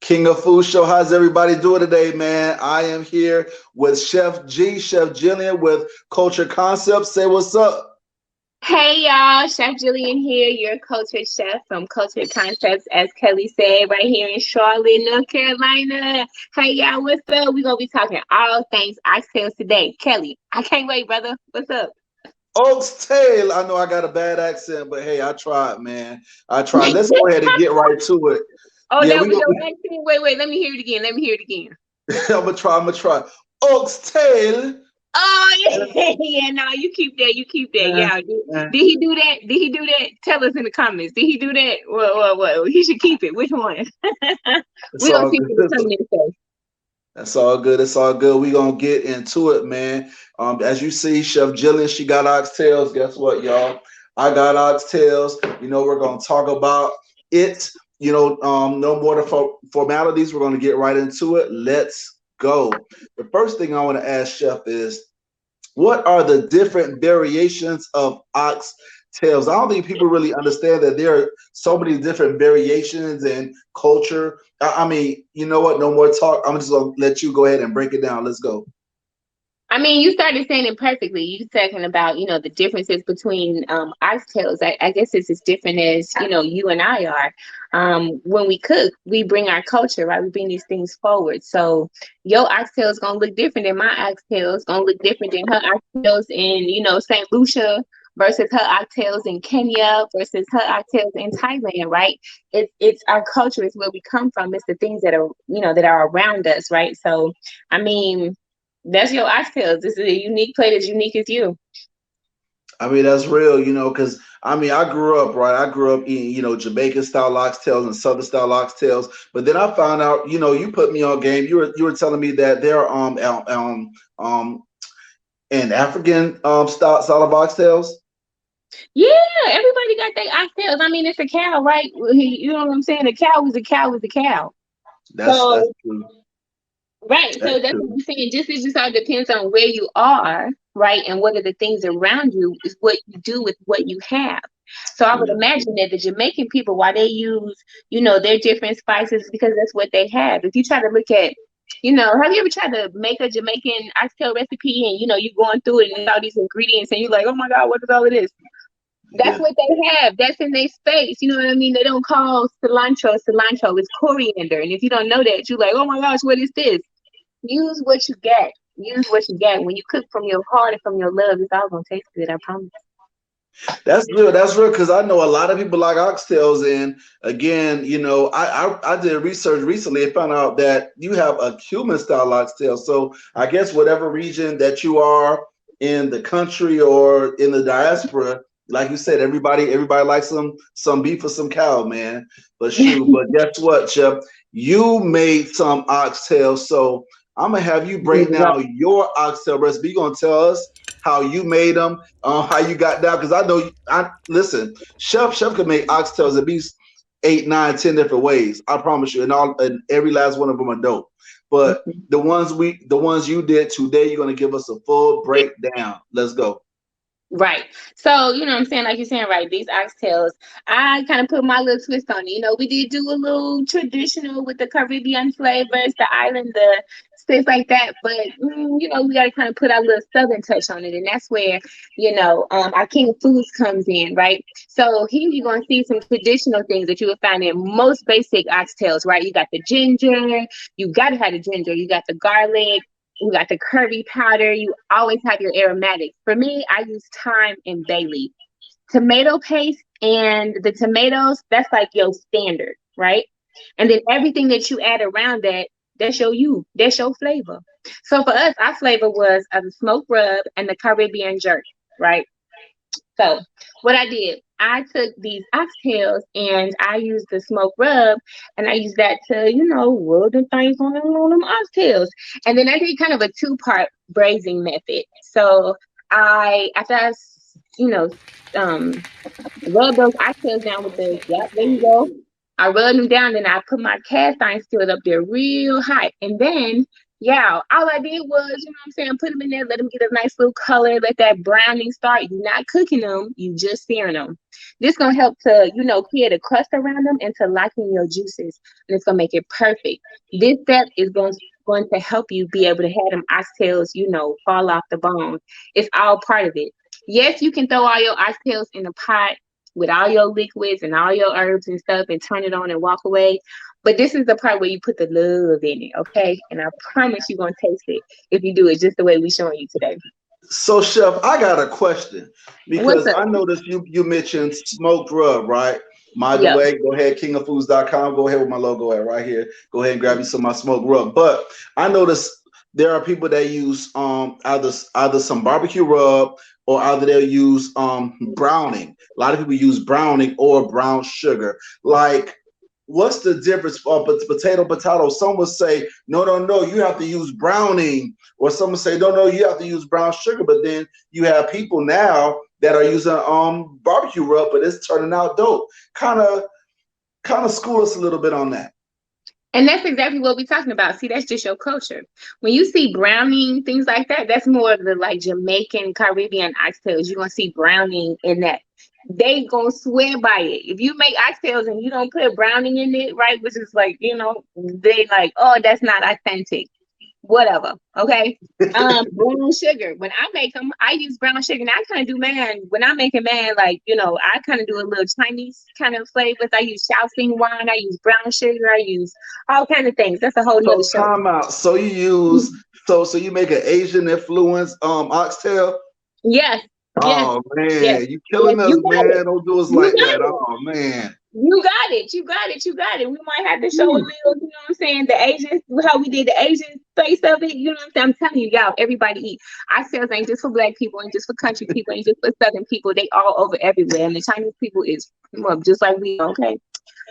King of Food Show. How's everybody doing today, man? I am here with Chef G, Chef Jillian with Culture Concepts. Say what's up. Hey y'all, Chef Jillian here, your cultured chef from Cultured Concepts, as Kelly said, right here in Charlotte, North Carolina. Hey y'all, what's up? We're gonna be talking all things oxtails today. Kelly, I can't wait, brother. What's up? Oxtail. I know I got a bad accent, but hey, I tried, man. I tried. Let's go ahead and get right to it. Oh, Yeah, that we was gonna. your accent? Wait, let me hear it again. Let me hear it again. I'm gonna try. I'm gonna try. Oxtail. Oh yeah, yeah, no, you keep that, Yeah, Yeah. yeah. Did he do that? Did he do that? Tell us in the comments. Did he do that? Well, he should keep it. Which one? It's We're gonna all see what the good. comments say. That's all good. It's all good. We gonna get into it, man. As you see, Chef Jillian, she got oxtails. Guess what, y'all? I got oxtails. We're gonna talk about it. No more formalities. We're gonna get right into it. Let's go. The first thing I want to ask Chef is, what are the different variations of oxtails? I don't think people really understand that there are so many different variations in culture. I mean, you know what? No more talk. I'm just gonna let you go ahead and break it down. Let's go. I mean, you started saying it perfectly. You talking about, the differences between oxtails. I guess it's as different as, you and I are. When we cook, we bring our culture, right? We bring these things forward. So your oxtail is gonna look different than my oxtail. It's gonna look different than her oxtails in, St. Lucia versus her oxtails in Kenya versus her oxtails in Thailand, right? It's our culture, it's where we come from, it's the things that are, that are around us, right? So I mean, that's your oxtails. This is a unique plate as unique as you. I mean, that's real, because I mean, I grew up, right? I grew up eating, Jamaican style oxtails and Southern style oxtails. But then I found out, you put me on game. You were telling me that there are an African style of oxtails. Yeah, everybody got their oxtails. I mean, it's a cow, right? You know what I'm saying? A cow is a cow is a cow. That's So, true. right. So That's that's what true. I'm saying. It just all depends on where you are, right? And what are the things around you is what you do with what you have. So I would Yeah. imagine that the Jamaican people, why they use, their different spices, because that's what they have. If you try to look at, have you ever tried to make a Jamaican oxtail recipe and you're going through it and all these ingredients and you're like, oh my God, what is all of this? That's Yeah. what they have. That's in their space. You know what I mean? They don't call cilantro cilantro. It's coriander. And if you don't know that, you're like, oh my gosh, what is this? Use what you get. Use what you get. When you cook from your heart and from your love, it's all gonna taste good. I promise. That's real. That's real because I know a lot of people like oxtails, and again, I did research recently and found out that you have a Cuban style oxtail. So I guess whatever region that you are in the country or in the diaspora, like you said, everybody likes some beef or some cow, man. But shoot, but guess what, Chef? You made some oxtails, so I'm gonna have you break Right. down your oxtail recipe. You gonna tell us how you made them, how you got down. Because I know, I listen, Chef could make oxtails at least 8, 9, 10 different ways. I promise you, and every last one of them are dope. But the ones you did today, you're gonna give us a full breakdown. Let's go. Right. So, you know what I'm saying? Like you're saying, right, these oxtails, I kind of put my little twist on it. We did do a little traditional with the Caribbean flavors, the island, the stuff like that. But, we got to kind of put our little southern touch on it. And that's where, our King of Foods comes in, right? So here you're going to see some traditional things that you would find in most basic oxtails, right? You got the ginger, you got to have the ginger, you got the garlic, you got the curry powder. You always have your aromatics. For me, I use thyme and bay leaf. Tomato paste and the tomatoes, that's like your standard, right? And then everything that you add around that, that's your flavor. So for us, our flavor was the smoked rub and the Caribbean jerk, right? So what I did, I took these oxtails and I used the smoke rub and I used that to, rub the things on them oxtails. And then I did kind of a two-part braising method. So after you know, um, rub those oxtails down with there you go. I rubbed them down, then I put my cast iron skillet up there real high. And then Yeah, all I did was, you know what I'm saying, put them in there, let them get a nice little color, let that browning start. You're not cooking them, you just searing them. This gonna help to, create a crust around them and to lock in your juices, and it's gonna make it perfect. This step is going to help you be able to have them oxtails, fall off the bone. It's all part of it. Yes, you can throw all your oxtails in the pot with all your liquids and all your herbs and stuff and turn it on and walk away. But this is the part where you put the love in it, okay? And I promise you're gonna taste it if you do it just the way we're showing you today. So, Chef, I got a question What's because up? I noticed you mentioned smoked rub, right? By the Yep. way, go ahead, kingofoods.com. Go ahead with my logo at right here. Go ahead and grab you some of my smoked rub. But I noticed there are people that use either some barbecue rub or either they'll use browning. A lot of people use browning or brown sugar. Like, what's the difference? Potato. Some would say, no, you have to use browning, or some would say, no, you have to use brown sugar. But then you have people now that are using barbecue rub, but it's turning out dope. Kind of school us a little bit on that. And that's exactly what we're talking about. See, that's just your culture. When you see browning, things like that, that's more of the like Jamaican, Caribbean oxtails. You're gonna see browning in that. They gonna swear by it. If you make oxtails and you don't put browning in it, right, which is like, they like, oh, that's not authentic. Whatever. Okay. Brown sugar. When I make them, I use brown sugar. And I kind of do man. When I make a man, like, I kind of do a little Chinese kind of flavors. I use Shaoxing wine. I use brown sugar. I use all kind of things. That's a whole nother So show. time out. So you use so you make an Asian influence oxtail. Yes. Yes. Oh Yes. man, you Yes. killing us, You got it. man. Don't do us You like that. got it. Oh man. You got it. You got it. You got it. We might have to show a little, you know what I'm saying? The Asian, how we did the Asian face of it. You know what I'm saying? I'm telling you, y'all, everybody eat. Oxtails ain't just for black people, ain't just for country people, ain't just for southern people. They all over everywhere. And the Chinese people is just like we are, okay?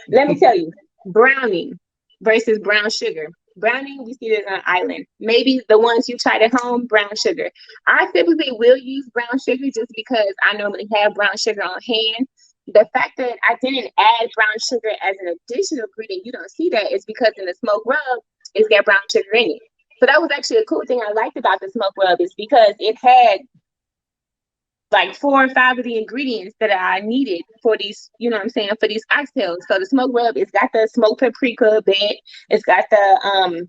Let me tell you, browning versus brown sugar. Browning, we see this on an island. Maybe the ones you tried at home, brown sugar. I typically will use brown sugar just because I normally have brown sugar on hand. The fact that I didn't add brown sugar as an additional ingredient, you don't see that, is because in the smoked rub, it's got brown sugar in it. So that was actually a cool thing I liked about the smoked rub is because it had like 4 or 5 of the ingredients that I needed for these, you know what I'm saying, for these oxtails. So the smoked rub, it's got the smoked paprika bit, it's got the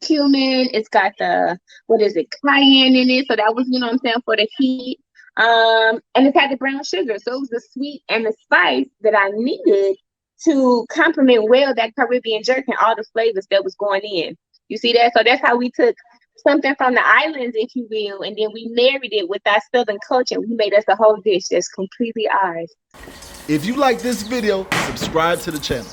cumin, it's got the what is it, cayenne in it. So that was, you know what I'm saying, for the heat. And it's had the brown sugar. So it was the sweet and the spice that I needed to complement well that Caribbean jerk and all the flavors that was going in. You see that? So that's how we took something from the islands, if you will, and then we married it with our southern culture. We made us a whole dish that's completely ours. If you like this video, subscribe to the channel.